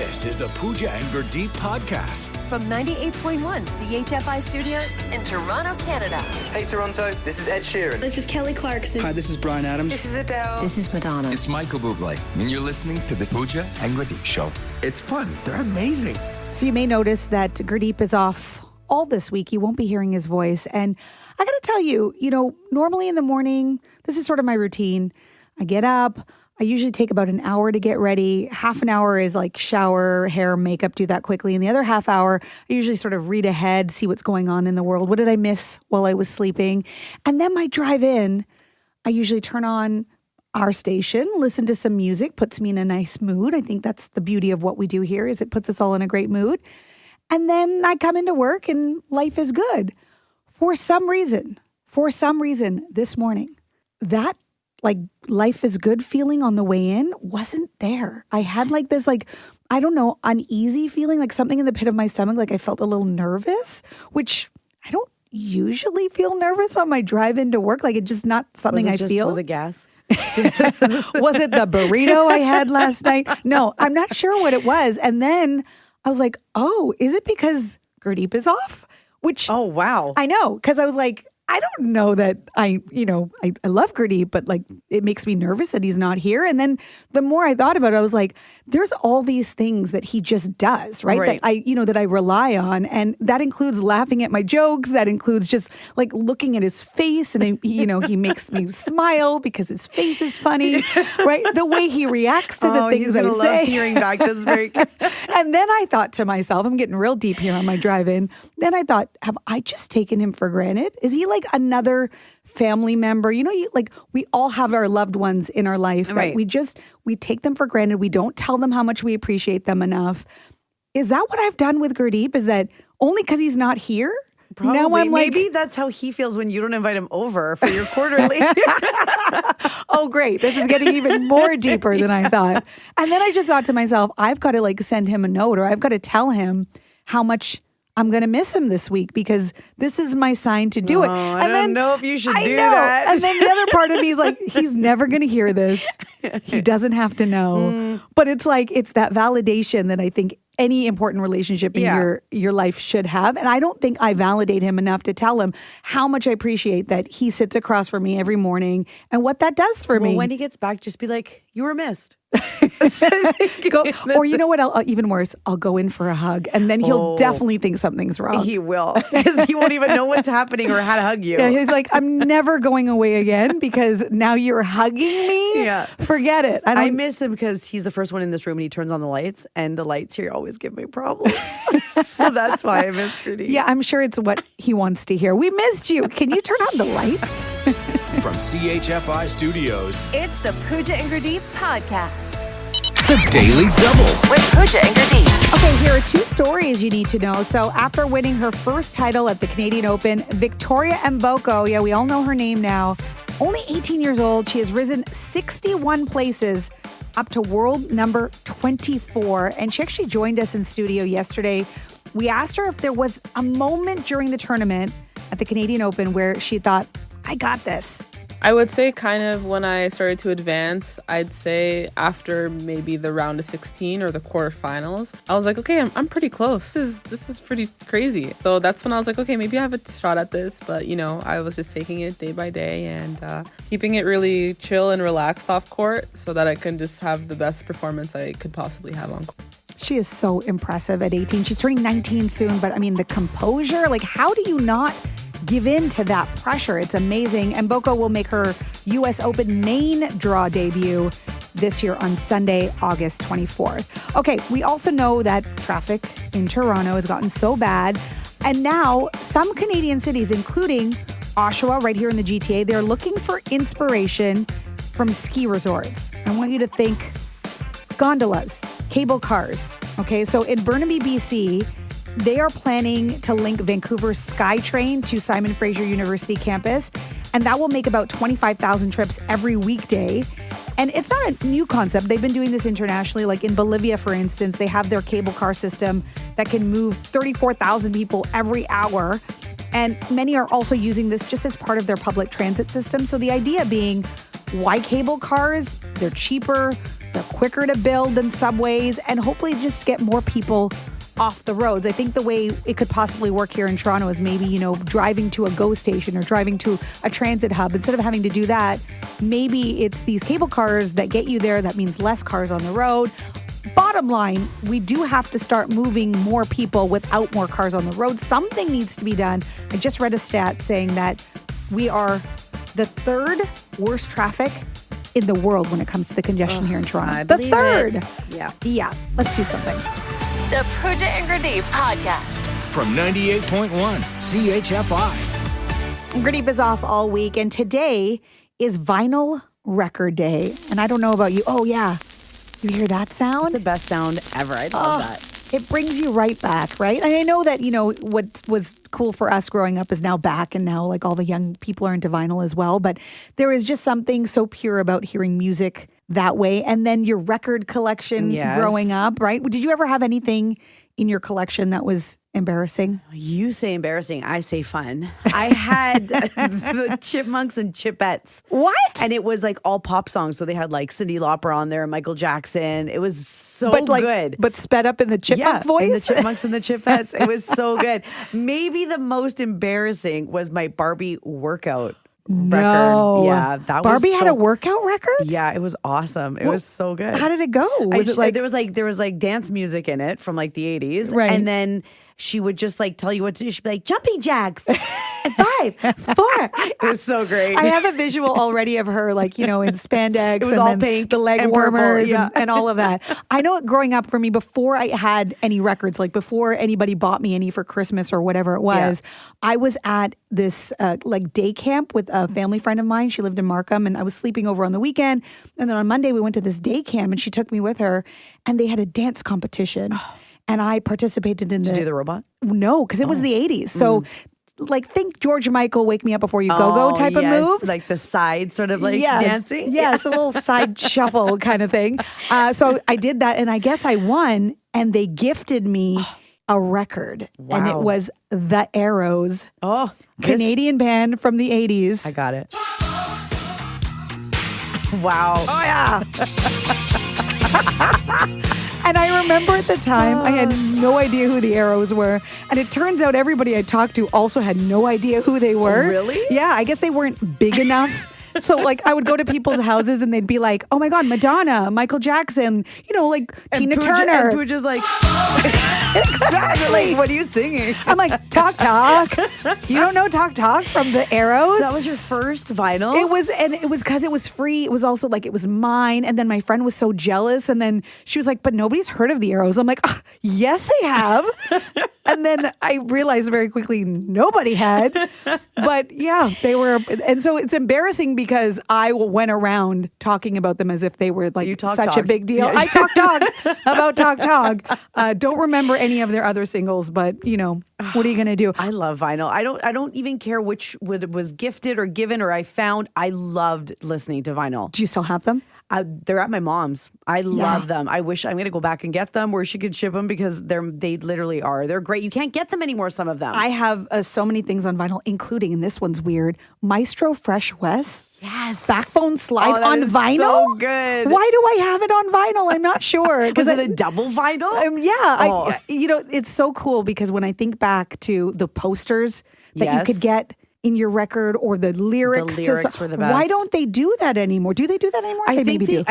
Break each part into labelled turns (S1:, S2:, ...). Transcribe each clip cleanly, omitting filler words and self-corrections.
S1: This is the Pooja and Gurdeep podcast.
S2: From 98.1 CHFI Studios in Toronto, Canada.
S3: Hey Toronto, this is Ed Sheeran.
S4: This is Kelly Clarkson.
S5: Hi, this is Bryan Adams.
S2: This is Adele.
S6: This is Madonna.
S7: It's Michael Bublé, and you're listening to the Pooja and Gurdeep Show. It's fun. They're amazing.
S8: So you may notice that Gurdeep is off all this week. You won't be hearing his voice. And I got to tell you, normally in the morning, this is sort of my routine. I get up. I usually take about an hour to get ready. Half an hour is like shower, hair, makeup, do that quickly. And the other half hour, I usually sort of read ahead, see what's going on in the world. What did I miss while I was sleeping? And then my drive in, I usually turn on our station, listen to some music, puts me in a nice mood. I think that's the beauty of what we do here is it puts us all in a great mood. And then I come into work and life is good. For some reason, this morning, that like life is good feeling on the way in wasn't there. I had like this I don't know, uneasy feeling, like something in the pit of my stomach, like I felt a little nervous, which I don't usually feel nervous on my drive into work. Like it's just not something I feel.
S6: Was it gas?
S8: Was it the burrito I had last night? No, I'm not sure what it was. And then I was like, oh, is it because Gurdeep is off? Which,
S6: Oh, wow.
S8: I know, because I was like, I don't know that I love Gurdeep, but like it makes me nervous that he's not here. And then the more I thought about it, I was like, there's all these things that he just does, right? That I rely on. And that includes laughing at my jokes. That includes just like looking at his face. And, he makes me smile because his face is funny, right? The way he reacts to the things I say.
S6: Love hearing back. This is very good.
S8: And then I thought to myself, I'm getting real deep here on my drive-in. Then I thought, have I just taken him for granted? Is he like another family member? We all have our loved ones in our life,
S6: right?
S8: We take them for granted. We don't tell them how much we appreciate them enough. Is that what I've done with Gurdeep? Is that only because he's not here?
S6: Probably.
S8: Now I'm like,
S6: maybe that's how he feels when you don't invite him over for your quarterly.
S8: oh, great. This is getting even more deeper than I thought. And then I just thought to myself, I've got to send him a note, or I've got to tell him how much I'm going to miss him this week because this is my sign to do it.
S6: I don't know if you should do that.
S8: And then the other part of me is like, he's never going to hear this. He doesn't have to know. But it's that validation that I think any important relationship in your life should have. And I don't think I validate him enough to tell him how much I appreciate that he sits across from me every morning and what that does for me.
S6: When he gets back, just be like, you were missed.
S8: Or you know what? Even worse, I'll go in for a hug, and then he'll definitely think something's wrong.
S6: He will, because he won't even know what's happening or how to hug you.
S8: Yeah, he's like, I'm never going away again because now you're hugging me.
S6: Yeah,
S8: forget it.
S6: I miss him because he's the first one in this room, and he turns on the lights, and the lights here always give me problems. So that's why I miss Gurdeep.
S8: Yeah, I'm sure it's what he wants to hear. We missed you. Can you turn on the lights?
S1: From CHFI Studios,
S2: It's the Pooja and Gurdeep podcast.
S1: the Daily Double.
S2: With Pooja and Gurdeep.
S8: Okay, here are two stories you need to know. So after winning her first title at the Canadian Open, Victoria Mboko, we all know her name now, only 18 years old, she has risen 61 places up to world number 24. And she actually joined us in studio yesterday. We asked her if there was a moment during the tournament at the Canadian Open where she thought, I got this.
S9: I would say kind of when I started to advance, I'd say after maybe the round of 16 or the quarterfinals, I was like, okay, I'm pretty close. This is pretty crazy. So that's when I was like, okay, maybe I have a shot at this. But, I was just taking it day by day and keeping it really chill and relaxed off court so that I can just have the best performance I could possibly have on court.
S8: She is so impressive at 18. She's turning 19 soon, but the composure, how do you not give in to that pressure? It's amazing. And Mboko will make her U.S. Open main draw debut this year on Sunday, August 24th. Okay, we also know that traffic in Toronto has gotten so bad. And now some Canadian cities, including Oshawa right here in the GTA, they're looking for inspiration from ski resorts. I want you to think gondolas, cable cars. Okay, so in Burnaby, BC, they are planning to link Vancouver's SkyTrain to Simon Fraser University campus, and that will make about 25,000 trips every weekday. And it's not a new concept. They've been doing this internationally. Like in Bolivia, for instance, they have their cable car system that can move 34,000 people every hour. And many are also using this just as part of their public transit system. So the idea being, why cable cars? They're cheaper. They're quicker to build than subways, and hopefully just get more people off the roads. I think the way it could possibly work here in Toronto is maybe, driving to a GO station or driving to a transit hub. Instead of having to do that, maybe it's these cable cars that get you there. That means less cars on the road. Bottom line, we do have to start moving more people without more cars on the road. Something needs to be done. I just read a stat saying that we are the third worst traffic in the world when it comes to the congestion here in Toronto. The third. Yeah. Let's do something.
S2: The Pooja and Gurdeep podcast.
S1: From 98.1 CHFI.
S8: Gurdeep is off all week, and today is Vinyl Record Day. And I don't know about you. Oh, yeah. You hear that sound?
S6: It's the best sound ever. I love that.
S8: It brings you right back, right? And I know that, what was cool for us growing up is now back, and now like all the young people are into vinyl as well. But there is just something so pure about hearing music that way. And then your record collection growing up, right? Did you ever have anything in your collection that was embarrassing?
S6: You say embarrassing, I say fun. I had the Chipmunks and Chipettes.
S8: What?
S6: And it was like all pop songs. So they had like Cyndi Lauper on there, Michael Jackson. It was so good.
S8: But sped up in the chipmunk voice?
S6: And the Chipmunks and the Chipettes. It was so good. Maybe the most embarrassing was my Barbie workout record. Yeah, that
S8: Barbie
S6: was
S8: had a workout record?
S6: Yeah, it was awesome. It was so good.
S8: How did it go? Was it like
S6: there was like dance music in it from like the 80s.
S8: Right.
S6: And then she would just like tell you what to do. She'd be like, jumping jacks. And 5, 4. It was so great.
S8: I have a visual already of her, like, in spandex.
S6: It was
S8: and
S6: all
S8: then
S6: pink
S8: the leg
S6: and
S8: warmers
S6: purple,
S8: and all of that. I know it growing up for me, before I had any records, like before anybody bought me any for Christmas or whatever it was, I was at this like day camp with a family friend of mine. She lived in Markham, and I was sleeping over on the weekend. And then on Monday, we went to this day camp, and she took me with her, and they had a dance competition. And I participated in
S6: Did you do the robot?
S8: No, because it was the 80s. So like think George Michael, Wake Me Up Before You Go type of moves.
S6: Like the side sort of like dancing.
S8: Yes, a little side shuffle kind of thing. So I did that, and I guess I won, and they gifted me a record.
S6: Wow.
S8: And it was The Arrows.
S6: Oh,
S8: Canadian band from the 80s.
S6: I got it. Wow.
S8: Oh, yeah. And I remember at the time, I had no idea who the Arrows were. And it turns out everybody I talked to also had no idea who they were.
S6: Really?
S8: Yeah, I guess they weren't big enough. So, like, I would go to people's houses and they'd be like, oh my God, Madonna, Michael Jackson, like Tina Turner.
S6: And Pooja's like,
S8: exactly.
S6: What are you singing?
S8: I'm like, Talk Talk. You don't know Talk Talk from the Arrows?
S6: That was your first vinyl?
S8: It was because it was free. It was also like, it was mine. And then my friend was so jealous. And then she was like, but nobody's heard of the Arrows. I'm like, yes, they have. And then I realized very quickly nobody had. But yeah, they were. And so it's embarrassing because I went around talking about them as if they were like such a big deal.
S6: Yeah.
S8: I talked about Talk Talk. Don't remember any of their other singles, but what are you going to do?
S6: I love vinyl. I don't even care which was gifted or given or I found. I loved listening to vinyl.
S8: Do you still have them?
S6: They're at my mom's. I love them. I wish I'm going to go back and get them where she could ship them because they literally are. They're great. You can't get them anymore, some of them.
S8: I have so many things on vinyl, including, and this one's weird, Maestro Fresh West.
S6: Yes.
S8: Backbone Slide
S6: that
S8: on
S6: is
S8: vinyl.
S6: So good.
S8: Why do I have it on vinyl? I'm not sure.
S6: Was it a double vinyl?
S8: Yeah. It's so cool because when I think back to the posters that you could get in your record or the lyrics.
S6: The lyrics were the best.
S8: Why don't they do that anymore? Do they do that anymore?
S6: I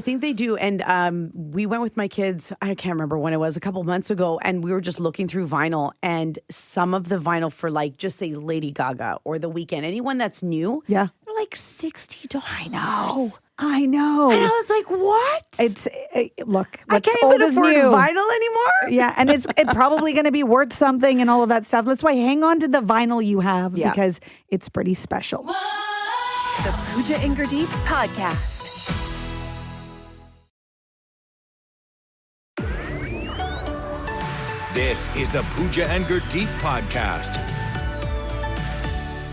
S6: think they do. And we went with my kids, I can't remember when it was, a couple months ago, and we were just looking through vinyl, and some of the vinyl for like, just say Lady Gaga or The Weeknd, anyone that's new, they're like $60. I know. And I was like, what?
S8: It's look,
S6: I can't even afford vinyl anymore.
S8: Yeah, and it's probably going to be worth something and all of that stuff. That's why hang on to the vinyl you have because it's pretty special.
S2: The Pooja and Gurdeep podcast.
S1: This is the Pooja and Gurdeep podcast.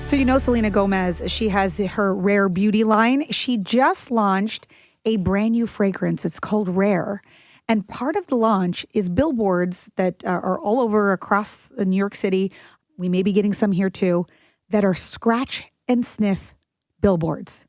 S8: So Selena Gomez, she has her Rare Beauty line. She just launched a brand new fragrance. It's called Rare. And part of the launch is billboards that are all over across New York City. We may be getting some here too, that are scratch and sniff billboards.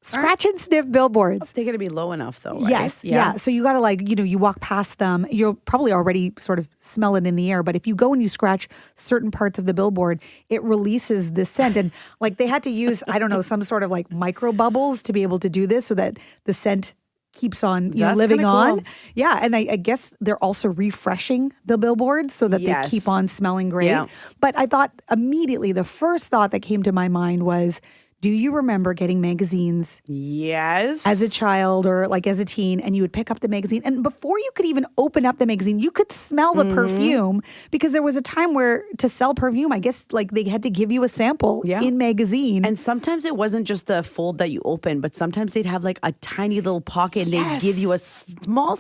S8: scratch and sniff billboards.
S6: They got to be low enough though, right?
S8: Yes. Yeah. So you got to you walk past them. You'll probably already sort of smell it in the air. But if you go and you scratch certain parts of the billboard, it releases this scent. And they had to use, I don't know, some sort of micro bubbles to be able to do this so that the scent keeps on
S6: That's
S8: living
S6: kinda
S8: on.
S6: cool.
S8: Yeah. And I guess they're also refreshing the billboards so that
S6: Yes.
S8: they keep on smelling great.
S6: Yeah.
S8: But I thought immediately the first thought that came to my mind was, do you remember getting magazines
S6: Yes.
S8: as a child or as a teen, and you would pick up the magazine, and before you could even open up the magazine, you could smell the perfume, because there was a time where to sell perfume, I guess they had to give you a sample in magazine.
S6: And sometimes it wasn't just the fold that you open, but sometimes they'd have a tiny little pocket and they'd give you a small,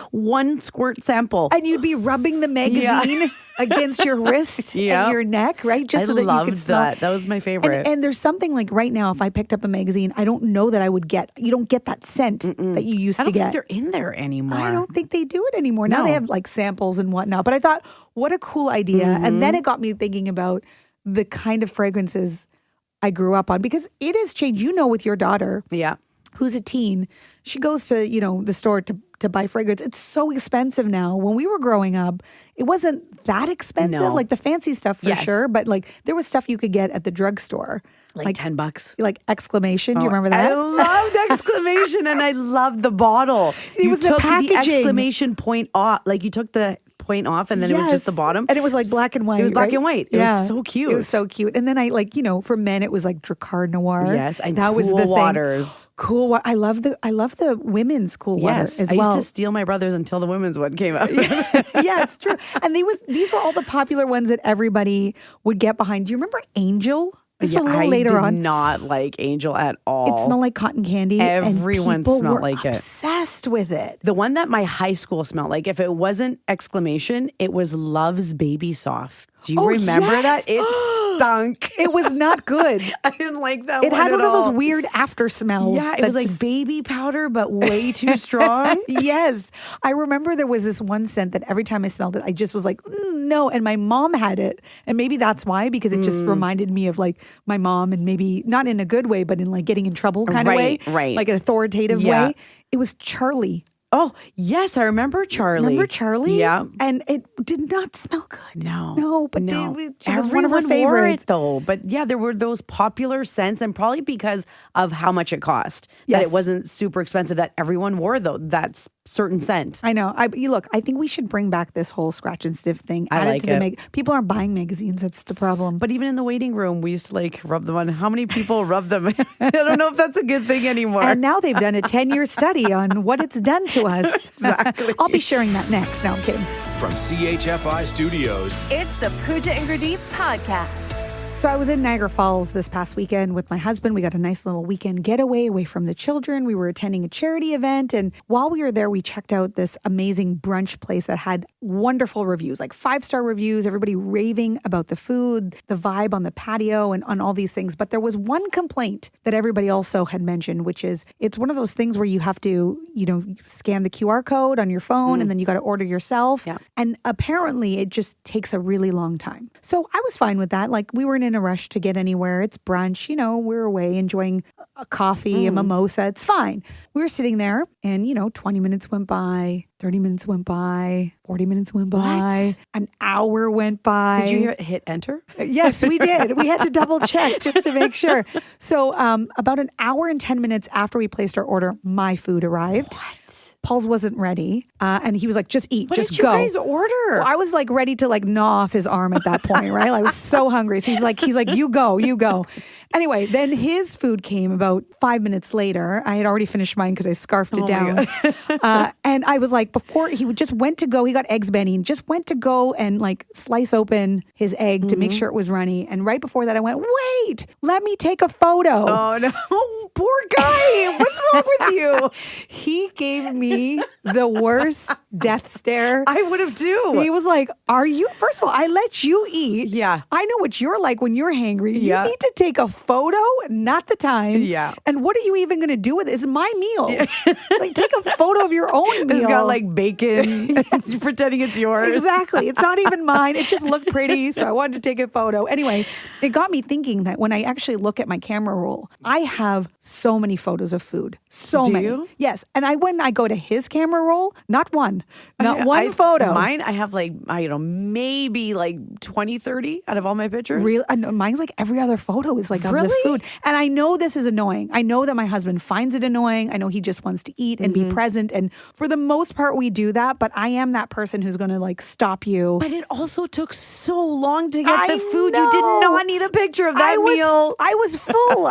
S6: one squirt sample.
S8: And you'd be rubbing the magazine against your wrist and your neck, right? Just so that you could smell.
S6: that. That was my favorite.
S8: And there's something right now, if I picked up a magazine, I don't know that I would get, you don't get that scent that you used
S6: I
S8: to
S6: don't
S8: get.
S6: think they're in there anymore.
S8: I don't think they do it anymore. Now
S6: No.
S8: they have samples and whatnot. But I thought, what a cool idea. And then it got me thinking about the kind of fragrances I grew up on, because it has changed. With your daughter,
S6: Yeah.
S8: who's a teen, she goes to, the store to buy fragrance. It's so expensive now. When we were growing up, it wasn't that expensive,
S6: No.
S8: the fancy stuff for
S6: Yes.
S8: sure. But there was stuff you could get at the drugstore.
S6: $10.
S8: Exclamation. Do you remember that?
S6: I loved exclamation and I loved the bottle. You
S8: was the
S6: took the
S8: packaging.
S6: exclamation point off. You took the point off and then it was just the bottom.
S8: And it was black and white.
S6: It was black
S8: right?
S6: and white. It was so cute.
S8: It was so cute. And then I for men it was Drakkar Noir.
S6: Yes, and
S8: that was
S6: Cool
S8: the thing.
S6: Waters.
S8: Cool. I love the women's Cool Water
S6: Yes.
S8: as
S6: I
S8: well.
S6: used to steal my brother's until the women's one came out.
S8: Yeah, it's true. And these were all the popular ones that everybody would get behind. Do you remember Angel? This was a little later
S6: I did
S8: on.
S6: not like Angel at all.
S8: It smelled like cotton candy.
S6: Everyone
S8: and people
S6: smelled
S8: were
S6: like it.
S8: obsessed with it.
S6: The one that my high school smelled like, if it wasn't exclamation, it was Love's Baby Soft. Do you remember
S8: yes.
S6: that? It stunk.
S8: It was not good.
S6: I didn't like that
S8: It
S6: one
S8: had
S6: at
S8: one of those
S6: all.
S8: weird after smells.
S6: Yeah, it
S8: that
S6: was like
S8: just-
S6: baby powder, but way too strong.
S8: Yes. I remember there was this one scent that every time I smelled it, I just was like, no. And my mom had it. And maybe that's why, because it just reminded me of my mom, and maybe not in a good way, but in getting in trouble kind of way.
S6: Right.
S8: Like an authoritative way. It was Charlie.
S6: Oh, yes, I remember Charlie.
S8: Remember Charlie?
S6: Yeah.
S8: And it did not smell good.
S6: No,
S8: but
S6: no.
S8: she was one of her
S6: Everyone wore
S8: favorites.
S6: it though. But yeah, there were those popular scents, and probably because of how much it cost, that
S8: Yes.
S6: it wasn't super expensive, that everyone wore that certain scent.
S8: I know. I think we should bring back this whole scratch and sniff thing.
S6: I
S8: Add
S6: like
S8: to the
S6: it.
S8: people aren't buying magazines. That's the problem.
S6: But even in the waiting room, we used to rub them on. How many people rub them? I don't know if that's a good thing anymore.
S8: And now they've done a 10-year study on what it's done to us.
S6: Exactly.
S8: I'll be sharing that next. No, I'm kidding.
S1: From CHFI Studios,
S2: It's the Pooja and Gurdeep podcast.
S8: So I was in Niagara Falls this past weekend with my husband. We got a nice little weekend getaway away from the children. We were attending a charity event. And while we were there, we checked out this amazing brunch place that had wonderful reviews, 5-star reviews, everybody raving about the food, the vibe on the patio, and on all these things. But there was one complaint that everybody also had mentioned, which is it's one of those things where you have to, scan the QR code on your phone and then you got to order yourself.
S6: Yeah.
S8: And apparently it just takes a really long time. So I was fine with that. We weren't in a rush to get anywhere. It's brunch, we're away enjoying a coffee, a mimosa. It's fine. We were sitting there and, 20 minutes went by, 30 minutes went by, 40 minutes went by, an hour went by.
S6: Did you hit enter?
S8: Yes, we did. We had to double check just to make sure. So about an hour and 10 minutes after we placed our order, my food arrived. What? Paul's wasn't ready. And he was like, just eat,
S6: What
S8: just
S6: did you
S8: go.
S6: guys order?
S8: Well, I was ready to gnaw off his arm at that point, right? I was so hungry. So he's like, you go. Anyway, then his food came about 5 minutes later. I had already finished mine because I scarfed it down. And I was before he just went to go, he got eggs Benny, and just went to go and slice open his egg to make sure it was runny. And right before that, I went, wait, let me take a photo.
S6: Oh no, poor guy. What's wrong with you?
S8: He gave me the worst death stare.
S6: I would have too.
S8: He was like, are you, first of all, I let you eat.
S6: Yeah.
S8: I know what you're like when you're hangry.
S6: Yeah.
S8: You need to take a photo, not the time.
S6: Yeah.
S8: And what are you even going to do with it? It's my meal. Take a photo of your own meal.
S6: He's got like bacon, pretending it's yours.
S8: Exactly. It's not even mine. It just looked pretty, so I wanted to take a photo. Anyway, it got me thinking that when I actually look at my camera roll, I have so many photos of food. So
S6: Do
S8: many.
S6: you?
S8: Yes. And when I go to his camera roll, not one photo.
S6: Mine, I have like, I don't know, maybe like 20, 30 out of all my pictures.
S8: Real, mine's like every other photo is like of the
S6: Really?
S8: food. And I know this is annoying. I know that my husband finds it annoying. I know he just wants to eat and be present. And for the most part, we do that. But I am that person who's going to like stop you.
S6: But it also took so long to get
S8: I
S6: the food. You did
S8: know.
S6: not need a picture of that meal.
S8: I was full,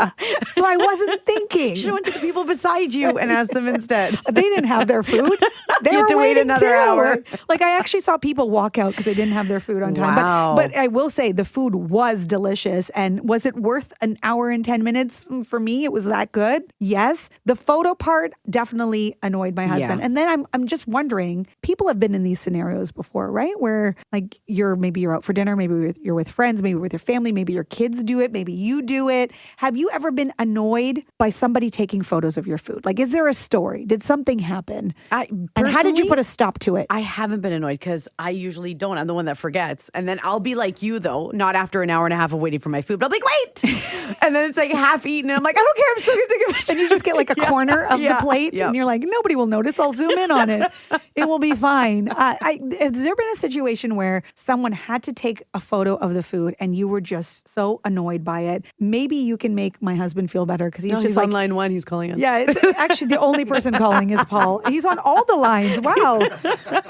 S8: so I wasn't thinking.
S6: You should have went to the people beside you and asked them instead.
S8: They didn't have their food. They
S6: You
S8: were
S6: had to wait
S8: waiting
S6: another
S8: too.
S6: hour.
S8: Like I actually saw people walk out because they didn't have their food on time.
S6: Wow.
S8: But I will say the food was delicious. And was it worth an hour and 10 minutes? For me, it was that good. Yes. The photo part definitely annoyed my husband.
S6: Yeah.
S8: And then I'm just wondering, people have been in these scenarios before, right? Where like maybe you're out for dinner, maybe you're with friends, maybe with your family, maybe your kids do it, maybe you do it. Have you ever been annoyed by somebody taking photos of your food? Like, is there a story? Did something happen? And how did you put a stop to it?
S6: I haven't been annoyed because I usually don't. I'm the one that forgets. And then I'll be like you, though, not after an hour and a half of waiting for my food, but I'm like, wait. And then it's like half eaten. And I'm like, I don't care. I'm still going to take a picture.
S8: And you just get like a corner of the plate and you're like, nobody will notice. I'll zoom in on it. It will be fine. Has there been a situation where someone had to take a photo of the food and you were just so annoyed by it? Maybe you can make my husband feel better because he's just like,
S6: on line one. He's calling us.
S8: yeah, it's actually the only person calling is Paul. He's on all the lines. Wow.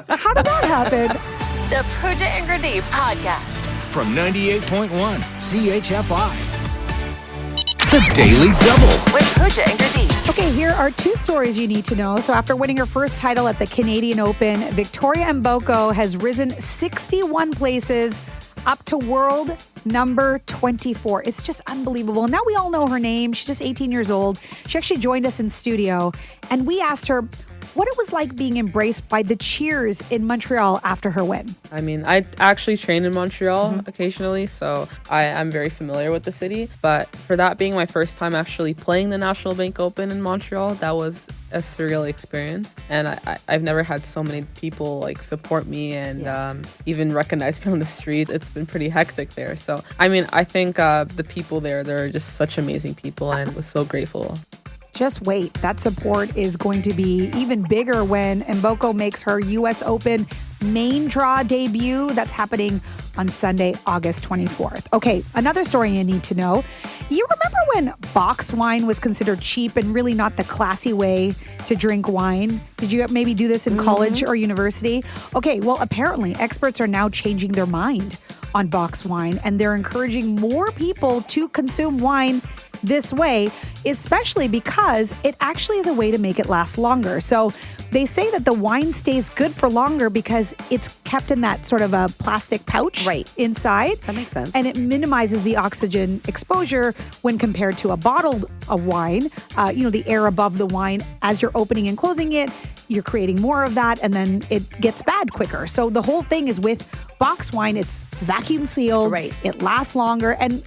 S8: How did that happen?
S2: The Pooja and Gurdeep podcast.
S1: From 98.1 CHFI. The Daily Double.
S2: With Pooja and Gurdeep.
S8: Okay, here are two stories you need to know. So after winning her first title at the Canadian Open, Victoria Mboko has risen 61 places up to world number 24. It's just unbelievable. Now we all know her name. She's just 18 years old. She actually joined us in studio and we asked her what it was like being embraced by the cheers in Montreal after her win.
S9: I mean, I actually train in Montreal occasionally, so I'm very familiar with the city. But for that being my first time actually playing the National Bank Open in Montreal, that was a surreal experience. And I've never had so many people like support me and even recognize me on the street. It's been pretty hectic there. So, I mean, I think the people there, they're just such amazing people and was so grateful.
S8: Just wait. That support is going to be even bigger when Mboko makes her U.S. Open main draw debut. That's happening on Sunday, August 24th. Okay, another story you need to know. You remember when boxed wine was considered cheap and really not the classy way to drink wine? Did you maybe do this in college or university? Okay, well, apparently experts are now changing their mind on boxed wine and they're encouraging more people to consume wine this way, especially because it actually is a way to make it last longer. So they say that the wine stays good for longer because it's kept in that sort of a plastic pouch inside.
S6: That makes sense.
S8: And it minimizes the oxygen exposure when compared to a bottle of wine. The air above the wine, as you're opening and closing it, you're creating more of that and then it gets bad quicker. So the whole thing is with boxed wine, it's vacuum sealed.
S6: Right.
S8: It lasts longer. And,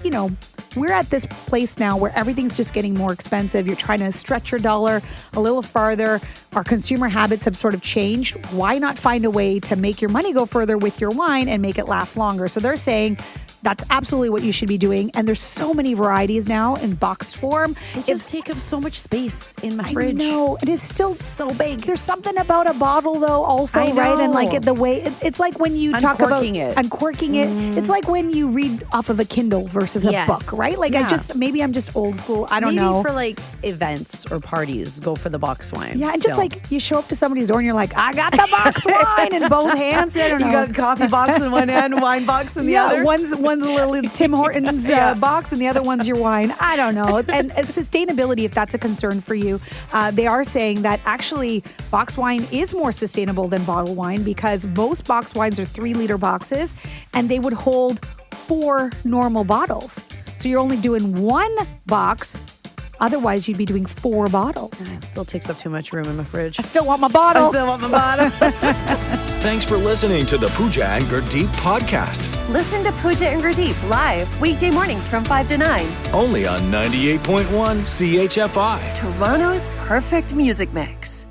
S8: we're at this place now where everything's just getting more expensive. You're trying to stretch your dollar a little farther. Our consumer habits have sort of changed. Why not find a way to make your money go further with your wine and make it last longer? So they're saying that's absolutely what you should be doing. And there's so many varieties now in boxed form.
S6: It just take up so much space in my fridge.
S8: No, it is still
S6: so big.
S8: There's something about a bottle though also,
S6: I
S8: right? And
S6: know.
S8: like the way, it's like when you talk about
S6: Uncorking
S8: it. It's like when you read off of a Kindle versus a book, right? Like maybe I'm just old school. I don't know.
S6: Maybe for like events or parties, go for the box wine.
S8: Yeah, and just like you show up to somebody's door and you're like, I got the box wine in both hands. I don't know.
S6: You got coffee box in one hand, wine box in the other.
S8: One's a little Tim Hortons box and the other one's your wine. I don't know. And sustainability, if that's a concern for you, they are saying that actually box wine is more sustainable than bottled wine because most box wines are 3-liter boxes and they would hold 4 normal bottles. So you're only doing 1 box. Otherwise, you'd be doing 4 bottles.
S6: It still takes up too much room in my fridge.
S8: I still want my bottle.
S1: Thanks for listening to the Pooja and Gurdeep podcast.
S2: Listen to Pooja and Gurdeep live weekday mornings from 5 to 9.
S1: Only on 98.1 CHFI.
S2: Toronto's perfect music mix.